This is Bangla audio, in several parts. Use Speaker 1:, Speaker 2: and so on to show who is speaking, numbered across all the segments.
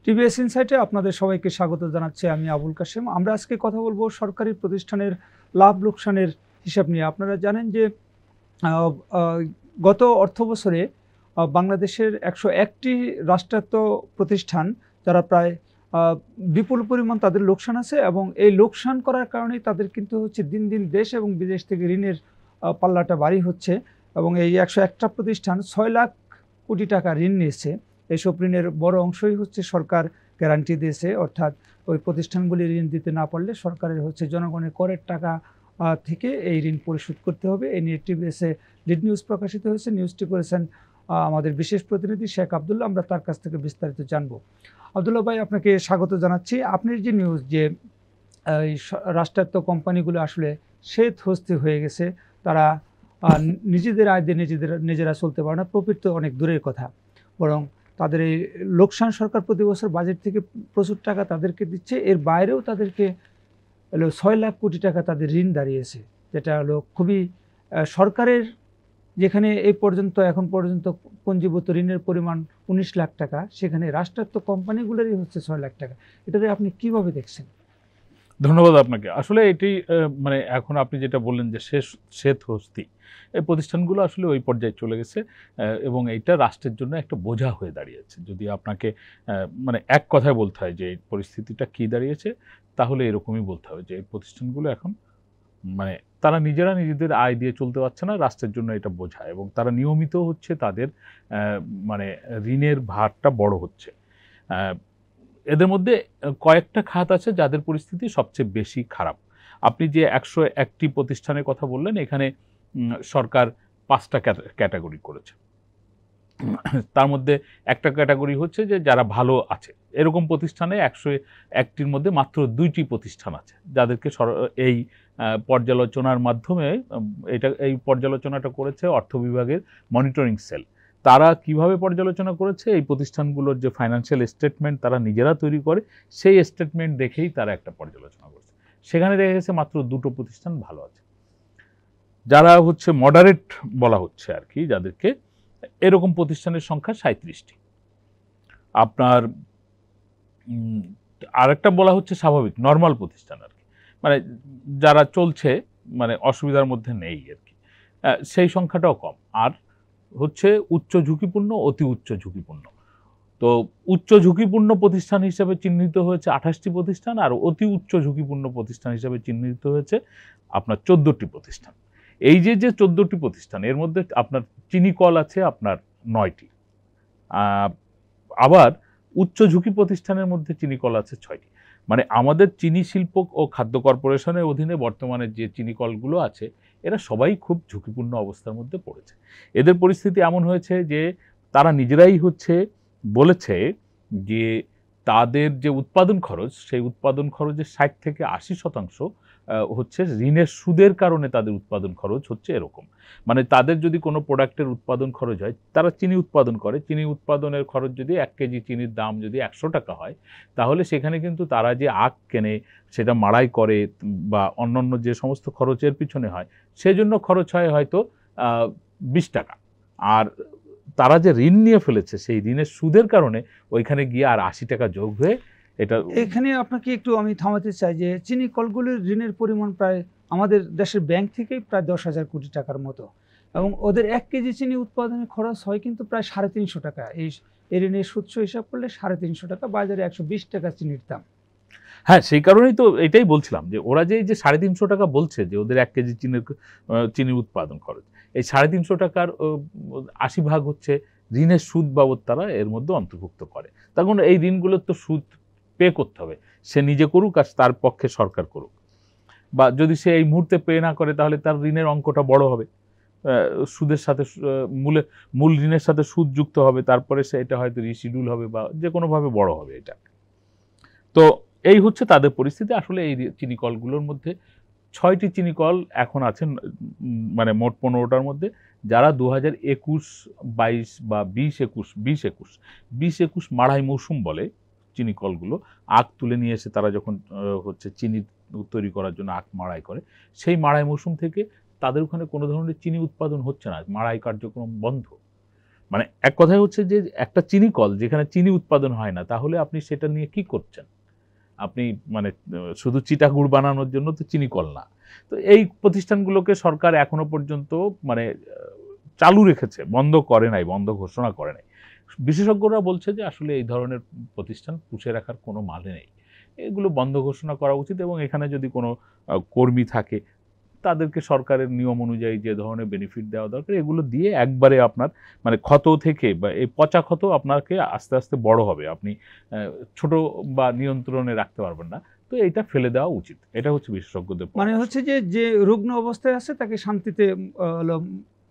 Speaker 1: টিভিএস ইনসাইটে আপনাদের সবাইকে স্বাগত জানাচ্ছি। আমি আবুল কাশেম। আমরা আজকে কথা বলবো সরকারি প্রতিষ্ঠানের লাভ লোকসানের হিসাব নিয়ে। আপনারা জানেন যে আহ, আহ, গত অর্থবছরে বাংলাদেশের 101টি রাষ্ট্রায়ত্ত প্রতিষ্ঠান যারা প্রায় বিপুল পরিমাণ তাদের লোকসান আছে, এবং এই লোকসান করার কারণেই তাদের কিন্তু হচ্ছে দিন দিন দেশ এবং বিদেশ থেকে ঋণের পাল্লাটা ভারী হচ্ছে। এবং এই 101টা প্রতিষ্ঠান 6 লাখ কোটি টাকা ঋণ নিয়েছে। এইসব ঋণের বড় অংশই হচ্ছে সরকার গ্যারান্টি দিয়েছে, অর্থাৎ ওই প্রতিষ্ঠানগুলি ঋণ দিতে না পারলে সরকারের হচ্ছে জনগণের করের টাকা থেকে এই ঋণ পরিশোধ করতে হবে। এই নিয়ে টিভিএসে লিড নিউজ প্রকাশিত হয়েছে। নিউজটি করেছেন আমাদের বিশেষ প্রতিনিধি শেখ আবদুল্লাহ। আমরা তার কাছ থেকে বিস্তারিত জানবো। আবদুল্লাহ ভাই, আপনাকে স্বাগত জানাচ্ছি। আপনার যে নিউজ যে এই রাষ্ট্রায়ত্ত কোম্পানিগুলো আসলে শ্বেত হস্তি হয়ে গেছে, তারা নিজেদের আয় দিয়ে নিজেরা চলতে পারে না, প্রফিট তো অনেক দূরের কথা, বরং তাদের এই লোকসান সরকার প্রতি বছর বাজেট থেকে প্রচুর টাকা তাদেরকে দিচ্ছে। এর বাইরেও তাদেরকে 6 লাখ কোটি টাকা তাদের ঋণ দাঁড়িয়েছে, যেটা হলো খুবই সরকারের, যেখানে এখন পর্যন্ত পঞ্জীভূত ঋণের পরিমাণ 19 লাখ টাকা, সেখানে রাষ্ট্রায়ত্ত কোম্পানিগুলোরই হচ্ছে 6 লাখ টাকা। এটাতে আপনি কিভাবে দেখছেন?
Speaker 2: ধন্যবাদ আপনাকে। আসলে এটি মানে এখন আপনি যেটা বললেন যে শ্বেত হস্তি, এই প্রতিষ্ঠানগুলো আসলে ওই পর্যায়ে চলে গেছে এবং এইটা রাষ্ট্রের জন্য একটা বোঝা হয়ে দাঁড়িয়েছে। যদি আপনাকে মানে এক কথায় বলতে হয় যে এই পরিস্থিতিটা কী দাঁড়িয়েছে, তাহলে এরকমই বলতে হবে যে এই প্রতিষ্ঠানগুলো এখন মানে তারা নিজেদের আয় দিয়ে চলতে পারছে না, রাষ্ট্রের জন্য এটা বোঝা, এবং তারা নিয়মিত হচ্ছে তাদের মানে ঋণের ভারটা বড় হচ্ছে। এদের মধ্যে কয়েকটা খাত আছে যাদের পরিস্থিতি সবচেয়ে বেশি খারাপ। আপনি যে 101টি প্রতিষ্ঠানের কথা বললেন, এখানে সরকার 5টা ক্যাটাগরি করেছে। তার মধ্যে একটা ক্যাটাগরি হচ্ছে যে যারা ভালো আছে, এরকম প্রতিষ্ঠানে 101টির মধ্যে মাত্র 2টি প্রতিষ্ঠান আছে যাদেরকে এই পর্যালোচনার মাধ্যমে এই পর্যালোচনাটা করেছে অর্থ বিভাগের মনিটরিং সেল। তারা কিভাবে পর্যালোচনা করেছে, এই প্রতিষ্ঠানগুলোর যে ফাইন্যান্সিয়াল স্টেটমেন্ট তারা নিজেরা তৈরি করে, সেই স্টেটমেন্ট দেখেই তারা একটা পর্যালোচনা করেছে। সেখানে দেখা গেছে মাত্র 2টো প্রতিষ্ঠান ভালো আছে, যারা হচ্ছে মডারেট বলা হচ্ছে আর কি, যাদেরকে এরকম প্রতিষ্ঠানের সংখ্যা 37টি। আপনার আরেকটা বলা হচ্ছে স্বাভাবিক নর্মাল প্রতিষ্ঠান আর কি, মানে যারা চলছে, মানে অসুবিধার মধ্যে নেই আর কি, সেই সংখ্যাটাও কম। আর হচ্ছে উচ্চ ঝুঁকিপূর্ণ, অতি উচ্চ ঝুঁকিপূর্ণ। তো উচ্চ ঝুঁকিপূর্ণ প্রতিষ্ঠান হিসেবে চিহ্নিত হয়েছে 28টি প্রতিষ্ঠান, আর অতি উচ্চ ঝুঁকিপূর্ণ প্রতিষ্ঠান হিসেবে চিহ্নিত হয়েছে আপনার 14টি প্রতিষ্ঠান। এই যে 14টি প্রতিষ্ঠান, এর মধ্যে আপনার চিনি কল আছে আপনার 9টি, আবার উচ্চ ঝুঁকি প্রতিষ্ঠানের মধ্যে চিনি কল আছে 6টি। মানে আমাদের চিনি শিল্প ও খাদ্য কর্পোরেশনের অধীনে বর্তমানে যে চিনি কলগুলো আছে, এরা সবাই খুব ঝুঁকিপূর্ণ অবস্থার মধ্যে পড়েছে। এদের পরিস্থিতি এমন হয়েছে যে তারা নিজেরাই হচ্ছে বলেছে যে তাদের যে উৎপাদন খরচ, সেই উৎপাদন খরচের 60 থেকে 80% হচ্ছে ঋণের সুদের কারণে তাদের উৎপাদন খরচ হচ্ছে এরকম। মানে তাদের যদি কোনো প্রোডাক্টের উৎপাদন খরচ হয়, তারা চিনি উৎপাদন করে, চিনি উৎপাদনের খরচ যদি 1 কেজি চিনির দাম যদি 100 টাকা হয়, তাহলে সেখানে কিন্তু তারা যে আখ কেনে, সেটা মাড়াই করে বা অন্যান্য যে সমস্ত খরচের পিছনে হয়, সেজন্য খরচ হয় হয়তো 20 টাকা। আর তারা যে ঋণ নিয়ে ফেলেছে, সেই ঋণের সুদের কারণে ওইখানে গিয়ে আর 80 টাকা যোগ হয়ে এটা।
Speaker 1: এখানে আপনাকে একটু আমি থামাতে চাই যে চিনি কলগুলির ঋণের পরিমাণ প্রায় আমাদের দেশের ব্যাংক থেকেই প্রায় 10,000 কোটি টাকার মতো, এবং ওদের 1 কেজি চিনি উৎপাদনের খরচ হয় কিন্তু প্রায় 350 টাকা। এই ঋণের সুদ হিসাব করলে 350 টাকা, বাজারে 120 টাকা চিনির দাম।
Speaker 2: হ্যাঁ, সেই কারণেই তো এটাই বলছিলাম যে ওরা যে 350 টাকা বলছে যে ওদের 1 কেজি চিনি উৎপাদন খরচ, এই 350 টাকার 80 ভাগ হচ্ছে ঋণের সুদ বাবদ তারা এর মধ্যে অন্তর্ভুক্ত করে। তখন এই ঋণগুলোর তো সুদ পে করতে হবে, সে নিজে করুক আর তার পক্ষে সরকার করুক, বা যদি সে এই মুহূর্তে পে না করে তাহলে তার ঋণের অঙ্কটা বড় হবে, সুদের সাথে মূল ঋণের সাথে সুদ যুক্ত হবে, তারপরে সে এটা হয়তো রিশিডিউল হবে বা যে কোনোভাবে বড় হবে এটা। তো এই হচ্ছে তাদের পরিস্থিতি। আসলে এই চিনি কলগুলোর মধ্যে 6টি চিনি কল এখন আছেন, মানে মোট 15টার মধ্যে, যারা 2021-22 বা 20-21 মাড়াই মৌসুম বলে চিনি কলগুলো, আখ তুলে নিয়ে এসে তারা যখন হচ্ছে চিনি তৈরি করার জন্য আখ মাড়াই করে, সেই মাড়াই মৌসুম থেকে তাদের ওখানে কোনো ধরনের চিনি উৎপাদন হচ্ছে না, মাড়াই কার্যক্রম বন্ধ। মানে এক কথায় হচ্ছে যে একটা চিনি কল যেখানে চিনি উৎপাদন হয় না, তাহলে আপনি সেটা নিয়ে কি করছেন? আপনি মানে শুধু চিটা গুড় বানানোর জন্য তো চিনি কল না। তো এই প্রতিষ্ঠানগুলোকে সরকার এখনো পর্যন্ত মানে চালু রেখেছে, বন্ধ করে নাই, বন্ধ ঘোষণা করে নাই। বিশেষজ্ঞরা বলছে যে আসলে এই ধরনের প্রতিষ্ঠান পুষে রাখার কোনো মানে নেই, এগুলো বন্ধ ঘোষণা করা উচিত। এবং এখানে যদি কোনো কর্মী থাকে তাদেরকে সরকারের নিয়ম অনুযায়ী যে ধরনের বেনিফিট দেওয়া দরকার এগুলো দিয়ে একবারে আপনার মানে ক্ষত থেকে বা এই পচা ক্ষত আপনাকে আস্তে আস্তে বড় হবে, আপনি ছোট বা নিয়ন্ত্রণে রাখতে পারবেন না। তো এইটা ফেলে দেওয়া উচিত, এটা হচ্ছে বিশেষজ্ঞদের
Speaker 1: মানে
Speaker 2: পরামর্শ।
Speaker 1: হচ্ছে যে যে রুগ্ন অবস্থায় আছে তাকে শান্তিতে হলো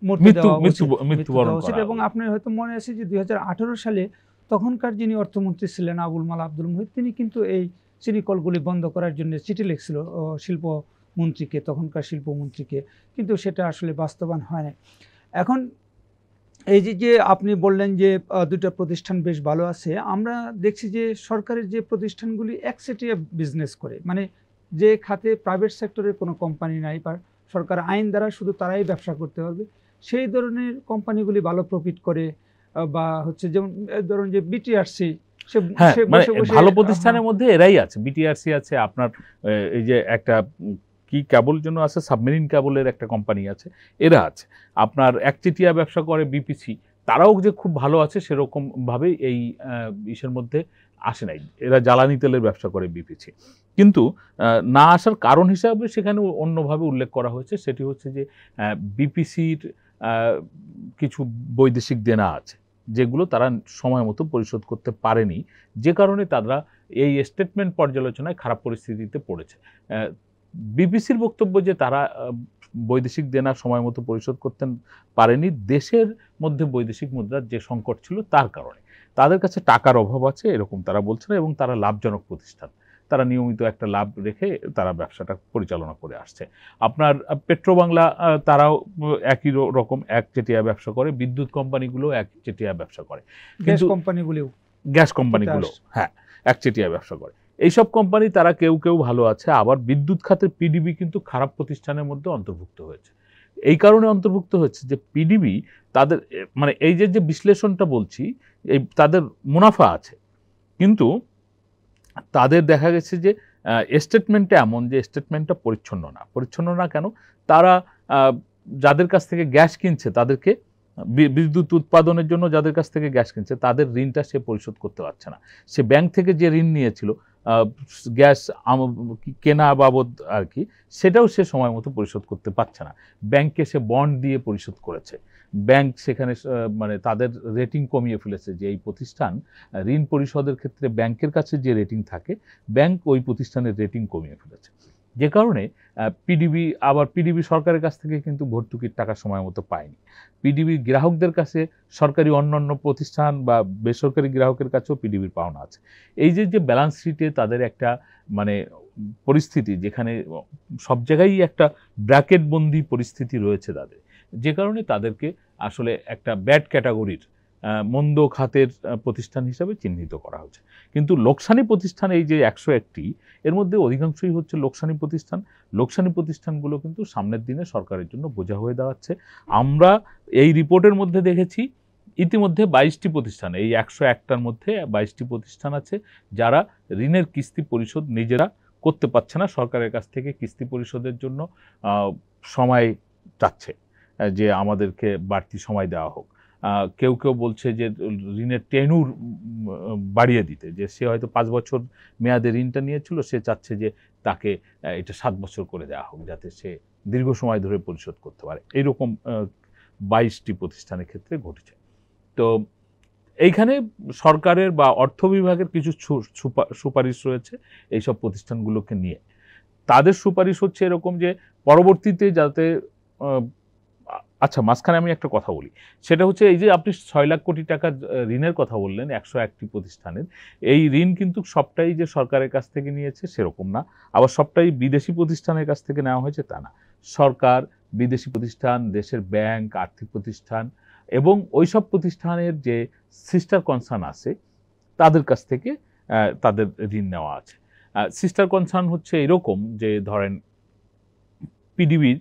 Speaker 1: মরতে
Speaker 2: মৃত্যু
Speaker 1: দেওয়া
Speaker 2: মৃত্যু
Speaker 1: উচিত,
Speaker 2: মৃত্যুবরণ
Speaker 1: দেওয়া উচিত।
Speaker 2: করা
Speaker 1: এবং
Speaker 2: উচিত।
Speaker 1: আপনার হয়তো মনে আছে যে 2018 সালে তখনকার যিনি অর্থমন্ত্রী ছিলেন আবুল মাল আব্দুল মুহিত, তিনি কিন্তু এই চিনি কলগুলি বন্ধ করার জন্য চিঠি লিখছিল শিল্পমন্ত্রীকে, তখনকার শিল্পমন্ত্রীকে, কিন্তু সেটা আসলে বাস্তবায়ন হয় না। এখন এই যে যে আপনি বললেন যে দুইটা প্রতিষ্ঠান বেশ ভালো আছে, আমরা দেখছি যে সরকারের যে প্রতিষ্ঠানগুলি একচেটিয়া বিজনেস করে, মানে যে খাতে প্রাইভেট সেক্টরের কোনো কোম্পানি নাই বা সরকার আইন দ্বারা শুধু তারাই ব্যবসা করতে পারবে, সেই ধরনের কোম্পানিগুলি ভালো প্রফিট করে। বা হচ্ছে যেমন ধরুন যে বিটিআরসি, সে
Speaker 2: হ্যাঁ,
Speaker 1: সে
Speaker 2: মানে
Speaker 1: বসে বসে
Speaker 2: ভালো
Speaker 1: হ্যাঁ,
Speaker 2: প্রতিষ্ঠানের মধ্যে এরাই আছে, বিটিআরসি আছে আপনার, এই যে একটা কি কেবল জন্য আছে, সাবমেরিন কেবলের একটা কোম্পানি আছে, এরা আছে। আপনার একচেটিয়া ব্যবসা করে বিপিসি, তারাও যে খুব ভালো আছে সেরকম ভাবে এই ইসের মধ্যে আসে নাই। এরা জ্বালানি তেলের ব্যবসা করে বিপিসি, কিন্তু না আসার কারণ হিসাবে সেখানে অন্যভাবে উল্লেখ করা হয়েছে, সেটি হচ্ছে যে বিপিসির কিছু বৈদেশিক দেনা আছে যেগুলো তারা সময় মতো পরিশোধ করতে পারেনি, যে কারণে তারা এই স্টেটমেন্ট পর্যালোচনায় খারাপ পরিস্থিতিতে পড়েছে। বিবিসির বক্তব্য যে তারা বৈদেশিক দেনা সময় মতো পরিশোধ করতে পারেনি দেশের মধ্যে বৈদেশিক মুদ্রার যে সংকট ছিল তার কারণে, তাদের কাছে টাকার অভাব আছে এরকম তারা বলছে না, এবং তারা লাভজনক প্রতিষ্ঠান, তারা নিয়মিত একটা লাভ রেখে তারা ব্যবসাটা পরিচালনা করে আসছে। আপনার পেট্রোবাংলা তারাও একই রকম একচেটিয়া ব্যবসা করে, বিদ্যুৎ কোম্পানিগুলো একচেটিয়া ব্যবসা করে,
Speaker 1: গ্যাস
Speaker 2: কিন্তু
Speaker 1: কোম্পানিগুলিও
Speaker 2: গ্যাস কোম্পানিগুলো হ্যাঁ একচেটিয়া ব্যবসা করে। এইসব কোম্পানি তারা কেউ কেউ ভালো আছে, আবার বিদ্যুৎ খাতের পিডিবি কিন্তু খারাপ প্রতিষ্ঠানের মধ্যে অন্তর্ভুক্ত হয়েছে। এই কারণে অন্তর্ভুক্ত হচ্ছে যে পিডিবি তাদের মানে এই যে যে বিশ্লেষণটা বলছি, এই তাদের মুনাফা আছে, কিন্তু তাদের দেখা গেছে যে স্টেটমেন্টটা এমন যে স্টেটমেন্টটা পরিচ্ছন্ন না। পরিচ্ছন্ন না কেন? তারা যাদের কাছ থেকে গ্যাস কিনছে তাদেরকে বিদ্যুৎ উৎপাদনের জন্য যাদের কাছ থেকে গ্যাস কিনছে তাদের ঋণটা সে পরিশোধ করতে পারছে না। সে ব্যাংক থেকে যে ঋণ নিয়েছিল গ্যাস কেনা বাবদ আর কি, সেটাও সে সময় মতো পরিশোধ করতে পারছে না। ব্যাংকে সে বন্ড দিয়ে পরিশোধ করেছে। ব্যাংক সেখানে মানে তাদের রেটিং কমিয়ে ফেলেছে, যে এই প্রতিষ্ঠান ঋণ পরিশোধের ক্ষেত্রে ব্যাংকের কাছে যে রেটিং থাকে, ব্যাংক ওই প্রতিষ্ঠানের রেটিং কমিয়ে ফেলেছে, যে কারণে পিডিবি সরকারের কাছ থেকে কিন্তু ভর্তুকির টাকা সময় মতো পায়নি। পিডিবি গ্রাহকদের কাছে সরকারি অন্যান্য প্রতিষ্ঠান বা বেসরকারি গ্রাহকের কাছেও পিডিবির পাওনা আছে। এই যে যে ব্যালেন্স শিটে তাদের একটা মানে পরিস্থিতি, যেখানে সব জায়গায় একটা ব্র্যাকেটবন্দি পরিস্থিতি রয়েছে তাদের, যে কারণে তাদেরকে আসলে একটা ব্যাড ক্যাটাগরির মন্দ খাতের প্রতিষ্ঠান হিসাবে চিহ্নিত করা হচ্ছে। কিন্তু লোকসানি প্রতিষ্ঠান এই যে 101টি, এর মধ্যে অধিকাংশই হচ্ছে লোকসানি প্রতিষ্ঠান। লোকসানি প্রতিষ্ঠানগুলো কিন্তু সামনের দিনে সরকারের জন্য বোঝা হয়ে দাঁড়াচ্ছে। আমরা এই রিপোর্টের মধ্যে দেখেছি ইতিমধ্যে 22টি প্রতিষ্ঠান, এই 101টার মধ্যে 22টি প্রতিষ্ঠান আছে যারা ঋণের কিস্তি পরিশোধ নিজেরা করতে পারছে না, সরকারের কাছ থেকে কিস্তি পরিশোধের জন্য সময় চাচ্ছে যে আমাদেরকে বাড়তি সময় দেওয়া হোক। কেউ কেউ বলছে যে ঋণের টেনুর বাড়িয়ে দিতে, যে সে হয়তো 5 বছর মেয়াদে ঋণটা নিয়েছিল, সে চাচ্ছে যে তাকে এটা 7 বছর করে দেওয়া হোক, যাতে সে দীর্ঘ সময় ধরে পরিশোধ করতে পারে। এইরকম 22টি প্রতিষ্ঠানের ক্ষেত্রে ঘটেছে। তো এইখানে সরকারের বা অর্থ বিভাগের কিছু সুপারিশ রয়েছে এইসব প্রতিষ্ঠানগুলোকে নিয়ে। তাদের সুপারিশ হচ্ছে এরকম যে পরবর্তীতে যাতে আচ্ছা, মাঝখানে আমি একটা কথা বলি, সেটা হচ্ছে এই যে আপনি 6 লাখ কোটি টাকার ঋণের কথা বললেন 101টি প্রতিষ্ঠানের, এই ঋণ কিন্তু সবটাই যে সরকারের কাছ থেকে নিয়েছে সেরকম না, আবার সবটাই বিদেশি প্রতিষ্ঠানের কাছ থেকে নেওয়া হয়েছে তা না। সরকার, বিদেশি প্রতিষ্ঠান, দেশের ব্যাংক, আর্থিক প্রতিষ্ঠান এবং ওইসব প্রতিষ্ঠানের যে সিস্টার কনসার্ন আছে তাদের কাছ থেকে তাদের ঋণ নেওয়া আছে। সিস্টার কনসার্ন হচ্ছে এরকম যে ধরেন পিডিবির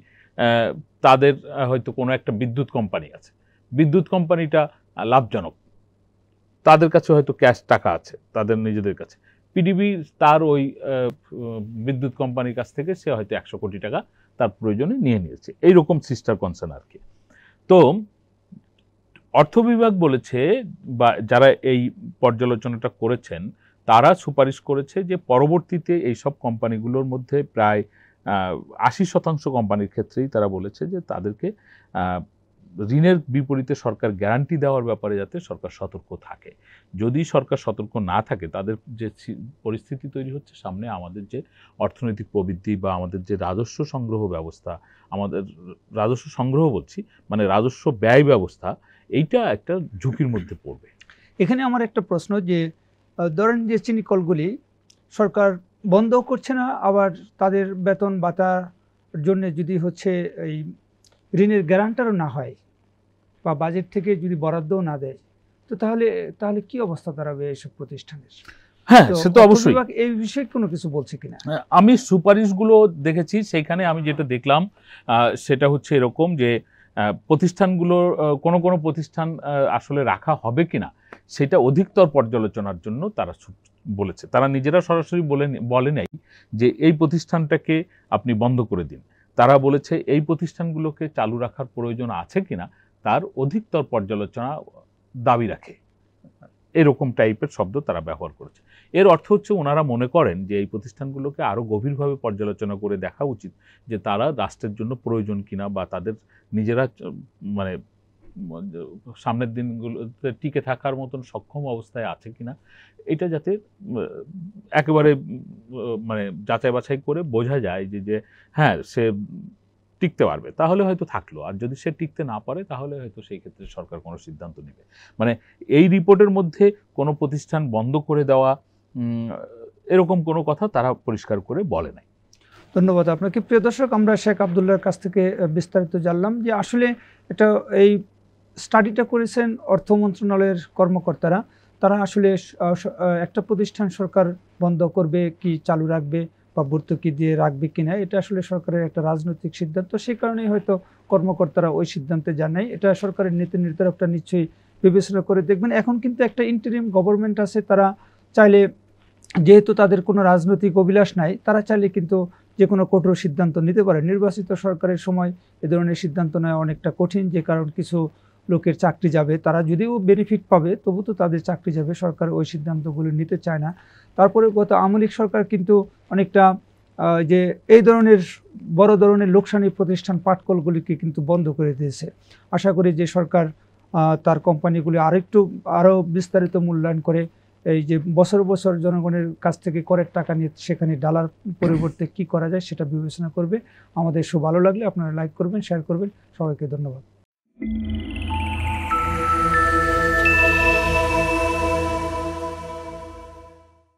Speaker 2: তাদের হয়তো কোনো একটা বিদ্যুৎ কোম্পানি আছে, বিদ্যুৎ কোম্পানিটা লাভজনক, তাদের কাছে হয়তো ক্যাশ টাকা আছে তাদের নিজেদের কাছে, পিডিবি তার ওই বিদ্যুৎ কোম্পানির কাছ থেকে সে হয়তো 100 কোটি টাকা তার প্রয়োজনে নিয়ে নিয়েছে, এইরকম সিস্টার কনসার্ন আর কি। তো অর্থ বিভাগ বলেছে, বা যারা এই পর্যালোচনাটা করেছেন তারা সুপারিশ করেছে যে পরবর্তীতে এইসব কোম্পানিগুলোর মধ্যে প্রায় 80% কোম্পানির ক্ষেত্রেই তারা বলেছে যে তাদেরকে ঋণের বিপরীতে সরকার গ্যারান্টি দেওয়ার ব্যাপারে যাতে সরকার সতর্ক থাকে। যদি সরকার সতর্ক না থাকে, তাদের যে পরিস্থিতি তৈরি হচ্ছে সামনে, আমাদের যে অর্থনৈতিক প্রবৃদ্ধি বা আমাদের যে রাজস্ব সংগ্রহ ব্যবস্থা, আমাদের রাজস্ব সংগ্রহ বলছি মানে রাজস্ব ব্যয় ব্যবস্থা, এইটা একটা ঝুঁকির মধ্যে পড়বে।
Speaker 1: এখানে আমার একটা প্রশ্ন যে ধরেন যে চিনি কলগুলি সরকার বন্ধ করছে না, আবার তাদের বেতন ভাতার জন্য যদি হচ্ছে এই ঋণের গ্যারান্টারও না হয় বা বাজেট থেকে যদি বরাদ্দও না দেয়, তো তাহলে তাহলে কি অবস্থা দাঁড়াবে এইসব প্রতিষ্ঠানের?
Speaker 2: হ্যাঁ,
Speaker 1: তো
Speaker 2: সে তো
Speaker 1: অর্থ
Speaker 2: অবশ্যই।
Speaker 1: বিভাগ এই বিষয়ে কোনো কিছু বলছে কিনা?
Speaker 2: আমি সুপারিশগুলো দেখেছি, সেইখানে আমি যেটা দেখলাম সেটা হচ্ছে এরকম যে প্রতিষ্ঠানগুলোর কোনো প্রতিষ্ঠান আসলে রাখা হবে কিনা সেটা অধিকতর পর্যালোচনার জন্য তারা বলেছে। তারা নিজেরা সরাসরি বলে নাই যে এই প্রতিষ্ঠানটাকে আপনি বন্ধ করে দিন। তারা বলেছে এই প্রতিষ্ঠানগুলোকে চালু রাখার প্রয়োজন আছে কিনা তার অধিকতর পর্যালোচনা দাবি রাখে, এরকম টাইপের শব্দ তারা ব্যবহার করেছে। এর অর্থ হচ্ছে ওনারা মনে করেন যে এই প্রতিষ্ঠানগুলোকে আরও গভীরভাবে পর্যালোচনা করে দেখা উচিত যে তারা রাষ্ট্রের জন্য প্রয়োজন কিনা, বা তাদের নিজেরা মানে সামনের দিনগুলোতে টিকে থাকার মতন সক্ষম অবস্থায় আছে কিনা, এটা যাতে একেবারে মানে যাচাই বাছাই করে বোঝা যায় যে হ্যাঁ সে টিকতে পারবে, তাহলে হয়তো থাকলো, আর যদি সে টিকতে না পারে তাহলে হয়তো সেই ক্ষেত্রে সরকার কোনো সিদ্ধান্ত নেবে। মানে এই রিপোর্টের মধ্যে কোনো প্রতিষ্ঠান বন্ধ করে দেওয়া এরকম কোনো কথা তারা পরিষ্কার করে বলে নাই।
Speaker 1: ধন্যবাদ আপনাকে। প্রিয় দর্শক, আমরা শেখ আবদুল্লাহর কাছ থেকে বিস্তারিত জানলাম যে আসলে এটা এই স্টাডিটা করেছেন অর্থ মন্ত্রণালয়ের কর্মকর্তারা। তারা আসলে একটা প্রতিষ্ঠান সরকার বন্ধ করবে কি চালু রাখবে বা ভর্তুকি দিয়ে রাখবে কিনা, এটা আসলে সরকারের একটা রাজনৈতিক সিদ্ধান্ত। সেই কারণেই হয়তো কর্মকর্তারা ওই সিদ্ধান্তে যান নাই। এটা সরকারের নীতি নির্ধারকরা নিশ্চয়ই বিবেচনা করে দেখবেন। এখন কিন্তু একটা ইন্টারিম গভর্নমেন্ট আছে, তারা চাইলে, যেহেতু তাদের কোনো রাজনৈতিক অভিলাষ নাই, তারা চাইলে কিন্তু যে কোনো কঠোর সিদ্ধান্ত নিতে পারে। নির্বাচিত সরকারের সময় এ ধরনের সিদ্ধান্ত নেওয়া অনেকটা কঠিন, যে কারণ কিছু লোকের চাকরি যাবে, তারা যদিও বেনিফিট পাবে তবু তো তাদের চাকরি যাবে, সরকার ওই সিদ্ধান্তগুলো নিতে চায় না। তারপরে গত আওয়ামী লীগ সরকার কিন্তু অনেকটা যে এই ধরনের বড় ধরনের লোকসানি প্রতিষ্ঠান পাটকলগুলিকে কিন্তু বন্ধ করে দিয়েছে। আশা করি যে সরকার তার কোম্পানিগুলি আরও বিস্তারিত মূল্যায়ন করে এই যে বছর বছর জনগণের কাছ থেকে করের টাকা নিয়ে সেখানে ডালার পরিবর্তে কি করা যায় সেটা বিবেচনা করবে। আমাদের শো ভালো লাগলে আপনারা লাইক করবেন, শেয়ার করবেন। সবাইকে ধন্যবাদ।